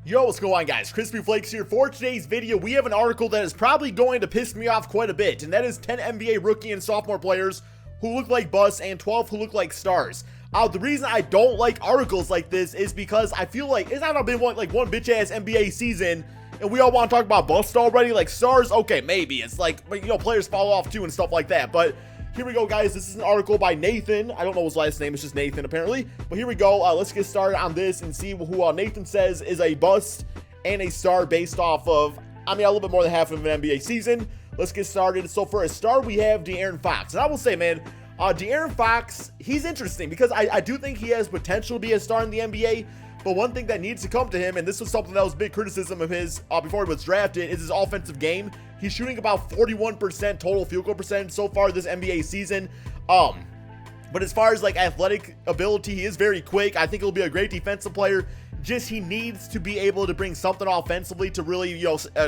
Yo, what's going on, guys? KrispyFlakes here. For today's video, we have an article that is probably going to piss me off quite a bit, and that is 10 NBA rookie and sophomore players who look like busts and 12 who look like stars. The reason I don't like articles like this is because I feel like it's not been one bitch-ass NBA season, and we all want to talk about busts already. Like stars, okay, maybe. It's like, you know, players fall off too and stuff like that, but here we go, guys. This is an article by Nathan. I don't know his last name. It's just Nathan, apparently. But here we go. Let's get started on this and see who Nathan says is a bust and a star based off of, a little bit more than half of an NBA season. Let's get started. So for a star, we have De'Aaron Fox. And I will say, man, De'Aaron Fox, he's interesting because I do think he has potential to be a star in the NBA. But one thing that needs to come to him, and this was something that was big criticism of his before he was drafted, is his offensive game. He's shooting about 41% total field goal percentage so far this NBA season. But as far as like athletic ability, he is very quick. I think he'll be a great defensive player. Just he needs to be able to bring something offensively to really,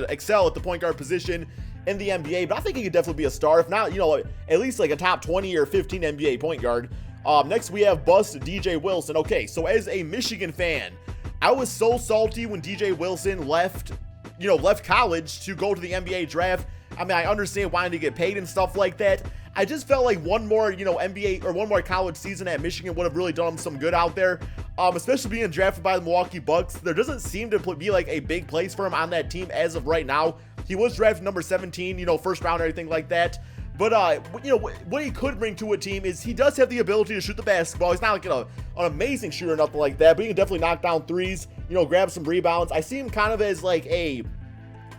excel at the point guard position in the NBA. But I think he could definitely be a star, if not, at least like a top 20 or 15 NBA point guard. Next we have bust DJ Wilson. Okay, so as a Michigan fan, I was so salty when DJ Wilson left college to go to the NBA draft. I understand wanting to get paid and stuff like that. I just felt like one more, NBA or one more college season at Michigan would have really done him some good out there. Especially being drafted by the Milwaukee Bucks. There doesn't seem to be like a big place for him on that team as of right now. He was drafted number 17, first round or anything like that. But, what he could bring to a team is he does have the ability to shoot the basketball. He's not like an amazing shooter or nothing like that, but he can definitely knock down threes, grab some rebounds. I see him kind of as like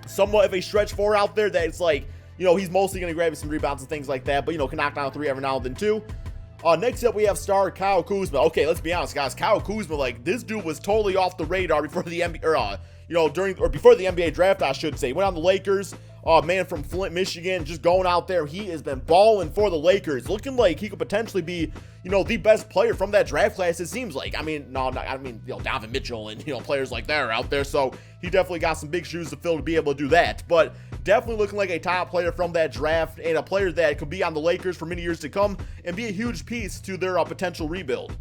somewhat of a stretch four out there that it's like, he's mostly going to grab some rebounds and things like that, but, can knock down a three every now and then too. Next up, we have star Kyle Kuzma. Okay, let's be honest, guys. Kyle Kuzma, like, this dude was totally off the radar before the NBA, before the NBA draft, I should say. Went on the Lakers. Man from Flint, Michigan, just going out there. He has been balling for the Lakers, looking like he could potentially be, the best player from that draft class, it seems like. Donovan Mitchell and, players like that are out there, so he definitely got some big shoes to fill to be able to do that. But definitely looking like a top player from that draft and a player that could be on the Lakers for many years to come and be a huge piece to their potential rebuild.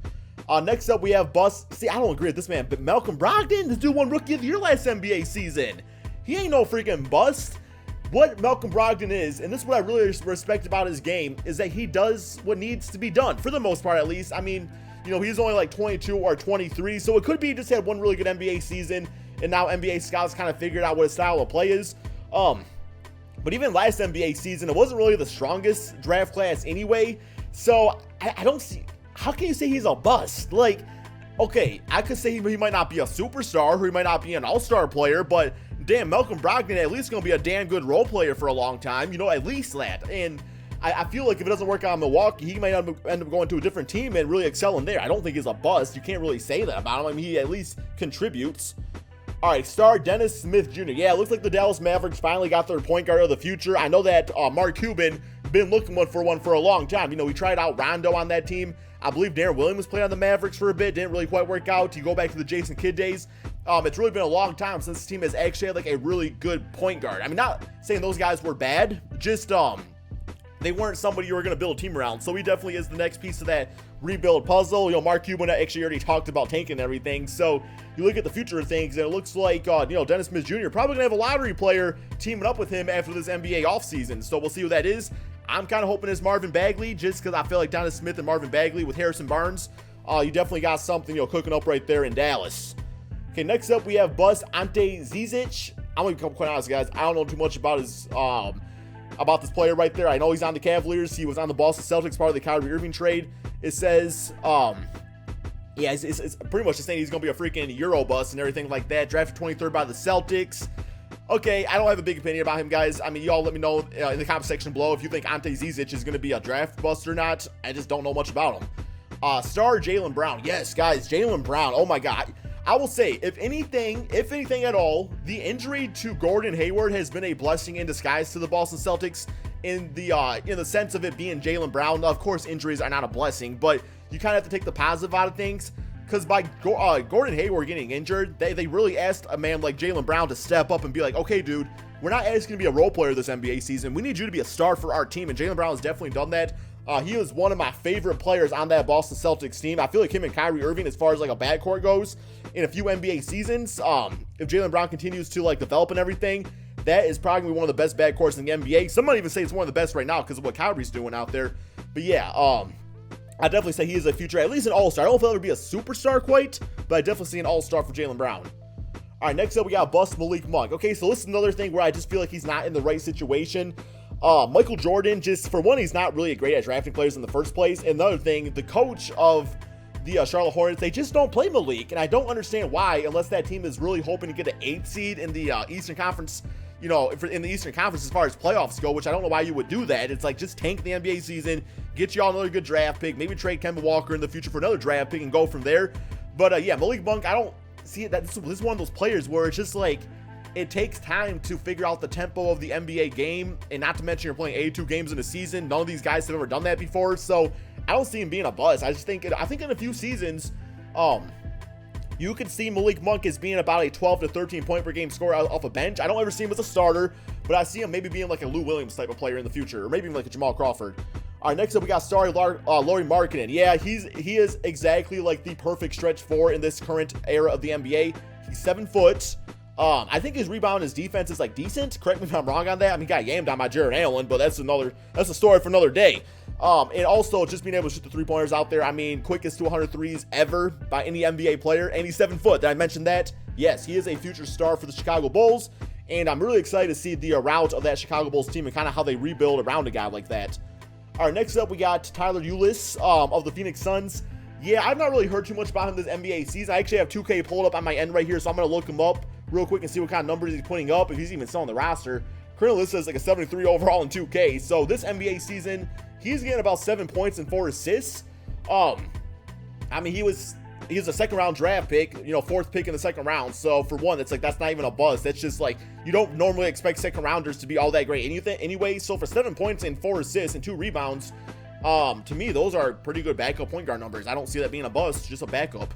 Next up, we have bust. See, I don't agree with this man, but Malcolm Brogdon, this dude won Rookie of the Year last NBA season. He ain't no freaking bust. What Malcolm Brogdon is, and this is what I really respect about his game, is that he does what needs to be done, for the most part at least. He's only like 22 or 23, so it could be he just had one really good NBA season, and now NBA scouts kind of figured out what his style of play is. But even last NBA season, it wasn't really the strongest draft class anyway, so I don't see, how can you say he's a bust? Like, okay, I could say he might not be a superstar, or he might not be an all-star player, but damn, Malcolm Brogdon at least going to be a damn good role player for a long time, at least that. And I feel like if it doesn't work out in Milwaukee, he might end up going to a different team and really excelling there. I don't think he's a bust. You can't really say that about him. He at least contributes. All right, star Dennis Smith Jr. Yeah, it looks like the Dallas Mavericks finally got their point guard of the future. I know that Mark Cuban been looking for one for a long time. He tried out Rondo on that team. I believe Darren Williams played on the Mavericks for a bit. Didn't really quite work out. You go back to the Jason Kidd days. It's really been a long time since this team has actually had like a really good point guard. Not saying those guys were bad, just they weren't somebody you were going to build a team around. So he definitely is the next piece of that rebuild puzzle. Mark Cuban actually already talked about tanking and everything. So you look at the future of things, and it looks like Dennis Smith Jr. probably going to have a lottery player teaming up with him after this NBA offseason. So we'll see who that is. I'm kind of hoping it's Marvin Bagley, just because I feel like Dennis Smith and Marvin Bagley with Harrison Barnes, you definitely got something cooking up right there in Dallas. Okay, next up we have bust Ante Zizic. I'm gonna be quite honest, guys. I don't know too much about his about this player right there. I know he's on the Cavaliers. He was on the Boston Celtics, part of the Kyrie Irving trade. It says, it's pretty much just saying he's gonna be a freaking Euro bust and everything like that. Drafted 23rd by the Celtics. Okay, I don't have a big opinion about him, guys. Y'all let me know in the comment section below if you think Ante Zizic is gonna be a draft bust or not. I just don't know much about him. Star Jalen Brown. Yes, guys, Jalen Brown. Oh my God. I will say, if anything at all, the injury to Gordon Hayward has been a blessing in disguise to the Boston Celtics in the sense of it being Jalen Brown. Now, of course, injuries are not a blessing, but you kind of have to take the positive out of things, because by Gordon Hayward getting injured, they really asked a man like Jalen Brown to step up and be like, okay, dude, we're not asking to be a role player this NBA season. We need you to be a star for our team, and Jalen Brown has definitely done that. He was one of my favorite players on that Boston Celtics team. I feel like him and Kyrie Irving, as far as like a backcourt goes, in a few NBA seasons, if Jalen Brown continues to like develop and everything, that is probably one of the best backcourts in the NBA. Some might even say it's one of the best right now because of what Kyrie's doing out there. But yeah, I definitely say he is a future, at least an all-star. I don't know if he'll ever be a superstar quite, but I definitely see an all-star for Jalen Brown. All right, next up we got bust Malik Monk. Okay, so this is another thing where I just feel like he's not in the right situation. Michael Jordan, just for one, he's not really great at drafting players in the first place. And another thing, the coach of the Charlotte Hornets, they just don't play Malik. And I don't understand why, unless that team is really hoping to get an 8th seed in the Eastern Conference, you know, in the Eastern Conference as far as playoffs go, which I don't know why you would do that. It's like, just tank the NBA season, get y'all another good draft pick, maybe trade Kemba Walker in the future for another draft pick and go from there. But yeah, Malik Monk, I don't see it. This is one of those players where it's just like, it takes time to figure out the tempo of the NBA game, and not to mention you're playing 82 games in a season. None of these guys have ever done that before, so I don't see him being a buzz. I think in a few seasons, you could see Malik Monk as being about a 12 to 13 point per game scorer off a bench. I don't ever see him as a starter, but I see him maybe being like a Lou Williams type of player in the future, or maybe even like a Jamal Crawford. All right, next up we got Lauri Markkanen. Yeah, he is exactly like the perfect stretch 4 in this current era of the NBA. He's 7 foot. I think his rebound, his defense is like decent. Correct me if I'm wrong on that. I mean, he got yammed on by Jared Allen, but that's a story for another day. And also just being able to shoot the 3-pointers out there. I mean, quickest to 100 threes ever by any NBA player, and he's 7 foot. Did I mention that? Yes, he is a future star for the Chicago Bulls, and I'm really excited to see the route of that Chicago Bulls team and kind of how they rebuild around a guy like that. All right, next up we got Tyler Ulis of the Phoenix Suns. Yeah, I've not really heard too much about him this NBA season. I actually have 2K pulled up on my end right here, so I'm going to look him up real quick and see what kind of numbers he's putting up, if he's even still on the roster. Currently listed as like a 73 overall in 2K. So this NBA season, he's getting about 7 points and 4 assists. I mean, he's a second round draft pick, you know, 4th pick in the second round. So for one, that's not even a buzz. That's just like, you don't normally expect second rounders to be all that great anyway. So for 7 points and 4 assists and 2 rebounds, to me, those are pretty good backup point guard numbers. I don't see that being a buzz, just a backup.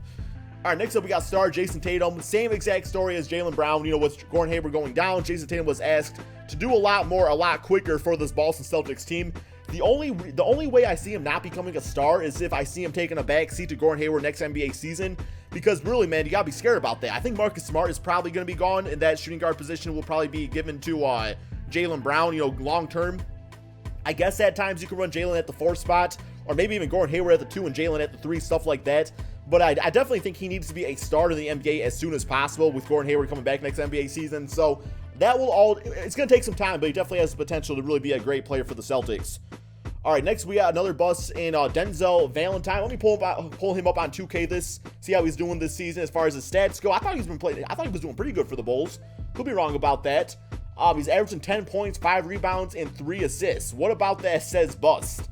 All right, next up we got star Jason Tatum. Same exact story as Jalen Brown. You know, with Gordon Hayward going down, Jason Tatum was asked to do a lot more, a lot quicker for this Boston Celtics team. The only way I see him not becoming a star is if I see him taking a back seat to Gordon Hayward next NBA season. Because really, man, you gotta be scared about that. I think Marcus Smart is probably gonna be gone, and that shooting guard position will probably be given to Jalen Brown. You know, long term. I guess at times you can run Jalen at the 4 spot, or maybe even Gordon Hayward at the 2 and Jalen at the 3, stuff like that. But I definitely think he needs to be a starter in the NBA as soon as possible with Gordon Hayward coming back next NBA season. So that will it's going to take some time, but he definitely has the potential to really be a great player for the Celtics. All right, next we got another bust in Denzel Valentine. Let me pull him up on 2K see how he's doing this season as far as his stats go. I thought he was doing pretty good for the Bulls. Could be wrong about that. He's averaging 10 points, 5 rebounds, and 3 assists. What about that says bust?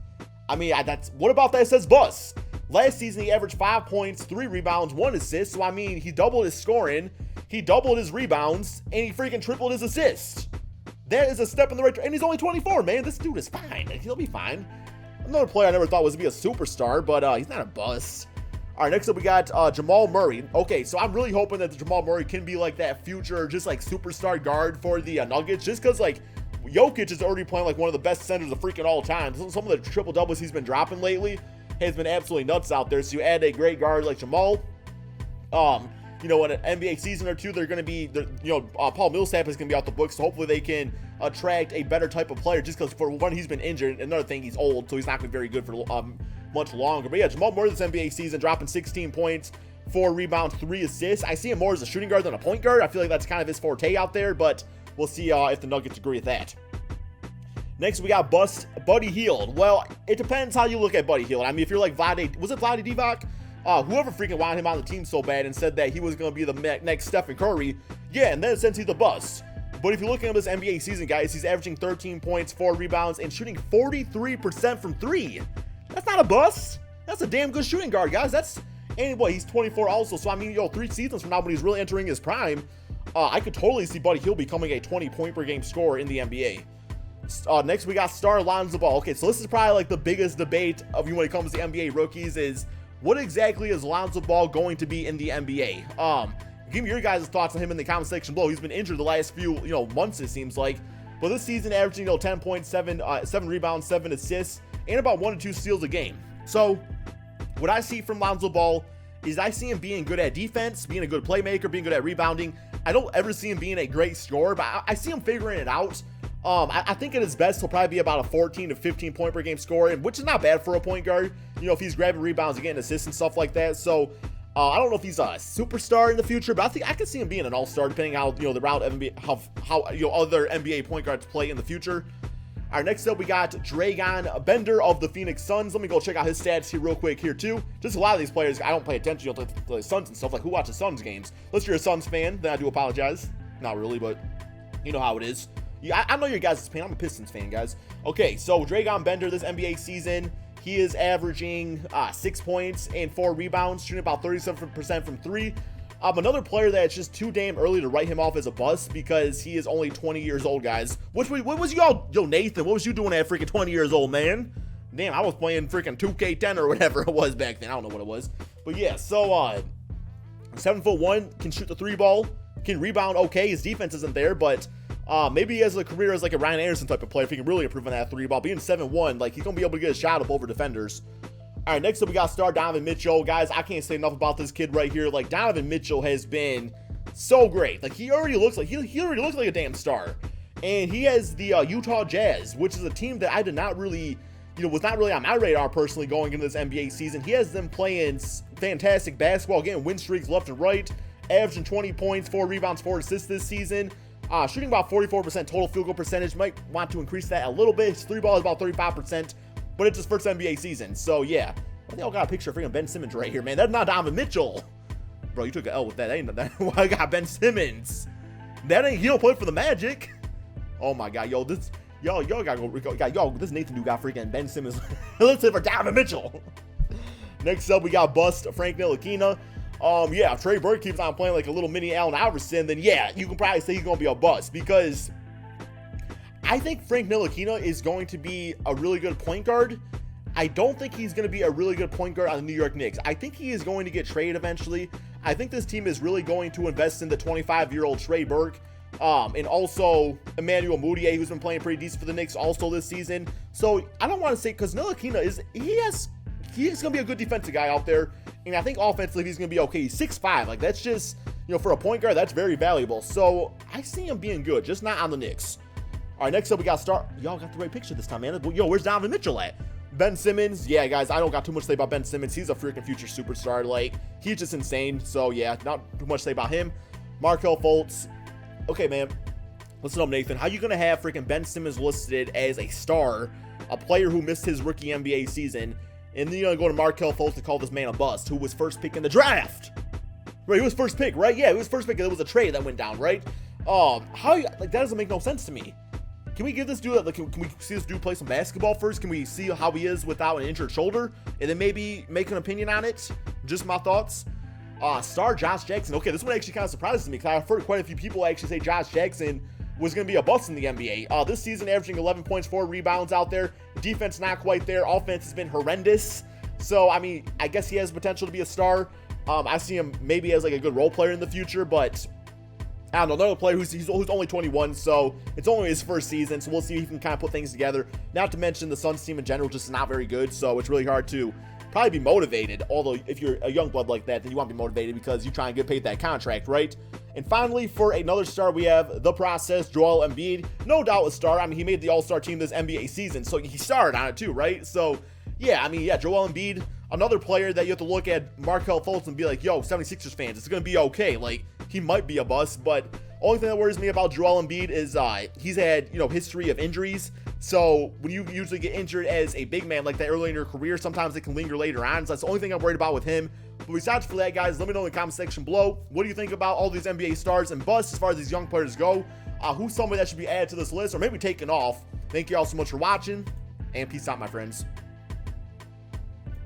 I mean, what about that says bust? Last season, he averaged 5 points, 3 rebounds, 1 assist. So, I mean, he doubled his scoring, he doubled his rebounds, and he freaking tripled his assists. That is a step in the right direction. And he's only 24, man. This dude is fine. He'll be fine. Another player I never thought was to be a superstar, but he's not a bust. All right, next up we got Jamal Murray. Okay, so I'm really hoping that the Jamal Murray can be like that future, just like superstar guard for the Nuggets, just because like Jokic is already playing like one of the best centers of freaking all time. Some of the triple doubles he's been dropping lately has been absolutely nuts out there. So you add a great guard like Jamal, you know, in an NBA season or two, they're going to be, Paul Millsap is going to be out the books. So hopefully they can attract a better type of player, just because for one, he's been injured. And another thing, he's old, so he's not going to be very good for much longer. But yeah, Jamal Murray this NBA season, dropping 16 points, 4 rebounds, 3 assists. I see him more as a shooting guard than a point guard. I feel like that's kind of his forte out there, but we'll see if the Nuggets agree with that. Next, we got bust Buddy Hield. Well, it depends how you look at Buddy Hield. I mean, if you're like Vlade Divac? Whoever freaking wanted him on the team so bad and said that he was going to be the next Stephen Curry, yeah, in that sense, he's the bust. But if you're looking at this NBA season, guys, he's averaging 13 points, 4 rebounds, and shooting 43% from 3. That's not a bust. That's a damn good shooting guard, guys. Anyway, he's 24 also, so I mean, 3 seasons from now when he's really entering his prime, I could totally see Buddy Hield becoming a 20-point per game scorer in the NBA. Next, we got star Lonzo Ball. Okay, so this is probably like the biggest debate of when it comes to NBA rookies is what exactly is Lonzo Ball going to be in the NBA? Give me your guys' thoughts on him in the comment section below. He's been injured the last few months, it seems like. But this season, averaging 10 points, 7 rebounds, 7 assists, and about 1 to 2 steals a game. So what I see from Lonzo Ball is I see him being good at defense, being a good playmaker, being good at rebounding. I don't ever see him being a great scorer, but I see him figuring it out. I think at his best, he'll probably be about a 14 to 15 point per game scorer, which is not bad for a point guard. You know, if he's grabbing rebounds and getting assists and stuff like that. So I don't know if he's a superstar in the future, but I think I could see him being an all-star depending on how, you know, the route NBA, how other NBA point guards play in the future. All right, next up, we got Dragan Bender of the Phoenix Suns. Let me go check out his stats here real quick here, too. Just a lot of these players, I don't pay attention to the Suns and stuff. Like, who watches Suns games? Unless you're a Suns fan, then I do apologize. Not really, but you know how it is. Yeah, I know your guys' fan. I'm a Pistons fan, guys. Okay, so Dragan Bender this NBA season, he is averaging 6 points and 4 rebounds, shooting about 37% from 3. Another player that's just too damn early to write him off as a bust because he is only 20 years old, guys. What was y'all, Nathan, what was you doing at freaking 20 years old, man? Damn, I was playing freaking 2K10 or whatever it was back then. I don't know what it was. But yeah, so 7'1", can shoot the 3 ball, can rebound okay. His defense isn't there, but maybe he has a career as like a Ryan Anderson type of player if he can really improve on that 3 ball. Being 7'1", like he's gonna be able to get a shot up over defenders. All right, next up we got star Donovan Mitchell. Guys, I can't say enough about this kid right here. Like, Donovan Mitchell has been so great. Like, he already looks like he already looks like a damn star. And he has the Utah Jazz, which is a team that I did not really, was not really on my radar personally going into this NBA season. He has them playing fantastic basketball, getting win streaks left and right, averaging 20 points, 4 rebounds, 4 assists this season. Shooting about 44% total field goal percentage. Might want to increase that a little bit. His 3 ball is about 35%. But it's his first NBA season, so yeah. They all got a picture of freaking Ben Simmons right here, man. That's not Donovan Mitchell. Bro, you took an L with that. Ain't that? I got Ben Simmons. That ain't, he don't play for the Magic. Oh my God, y'all gotta go. This Nathan dude got freaking Ben Simmons. Let's say for Donovan Mitchell. Next up, we got bust Frank Ntilikina. Yeah, if Trey Burke keeps on playing like a little mini Allen Iverson, then yeah, you can probably say he's gonna be a bust because I think Frank Ntilikina is going to be a really good point guard. I don't think he's going to be a really good point guard on the New York Knicks. I think he is going to get traded eventually. I think this team is really going to invest in the 25-year-old Trey Burke, and also Emmanuel Mudiay, who's been playing pretty decent for the Knicks also this season. So I don't want to say, because Ntilikina he's going to be a good defensive guy out there, and I think offensively he's going to be okay. He's 6'5", like that's just, for a point guard, that's very valuable. So I see him being good, just not on the Knicks. All right, next up we got y'all got the right picture this time, man. Yo, where's Donovan Mitchell at? Ben Simmons, yeah, guys, I don't got too much to say about Ben Simmons. He's a freaking future superstar. Like, he's just insane. So, yeah, not too much to say about him. Markelle Fultz. Okay, man. Listen up, Nathan. How you going to have freaking Ben Simmons listed as a star, a player who missed his rookie NBA season, and then you're going to go to Markelle Fultz to call this man a bust, who was first pick in the draft? Right, he was first pick, right? Yeah, he was first pick. There was a trade that went down, right? That doesn't make no sense to me. Can we give this dude, can we see this dude play some basketball first? Can we see how he is without an injured shoulder? And then maybe make an opinion on it? Just my thoughts. Star Josh Jackson. Okay, this one actually kind of surprises me because I've heard quite a few people actually say Josh Jackson was going to be a bust in the NBA. This season averaging 11 points, 4 rebounds out there. Defense not quite there. Offense has been horrendous. So, I mean, I guess he has potential to be a star. I see him maybe as like a good role player in the future, but I don't know, another player who's only 21, so it's only his first season, so we'll see if he can kind of put things together. Not to mention the Suns team in general just not very good, so it's really hard to probably be motivated. Although if you're a young blood like that, then you want to be motivated because you try and get paid that contract, right? And finally, for another star, we have the process, Joel Embiid. No doubt a star. I mean, he made the All-Star team this NBA season, so he started on it too, right? So yeah, I mean, yeah, Joel Embiid, another player that you have to look at Markelle Fultz and be like, yo, 76ers fans, it's going to be okay. Like, he might be a bust, but only thing that worries me about Joel Embiid is he's had, history of injuries. So when you usually get injured as a big man like that early in your career, sometimes it can linger later on. So that's the only thing I'm worried about with him. But besides for that, guys, let me know in the comment section below. What do you think about all these NBA stars and busts as far as these young players go? Who's somebody that should be added to this list or maybe taken off? Thank you all so much for watching, and peace out, my friends.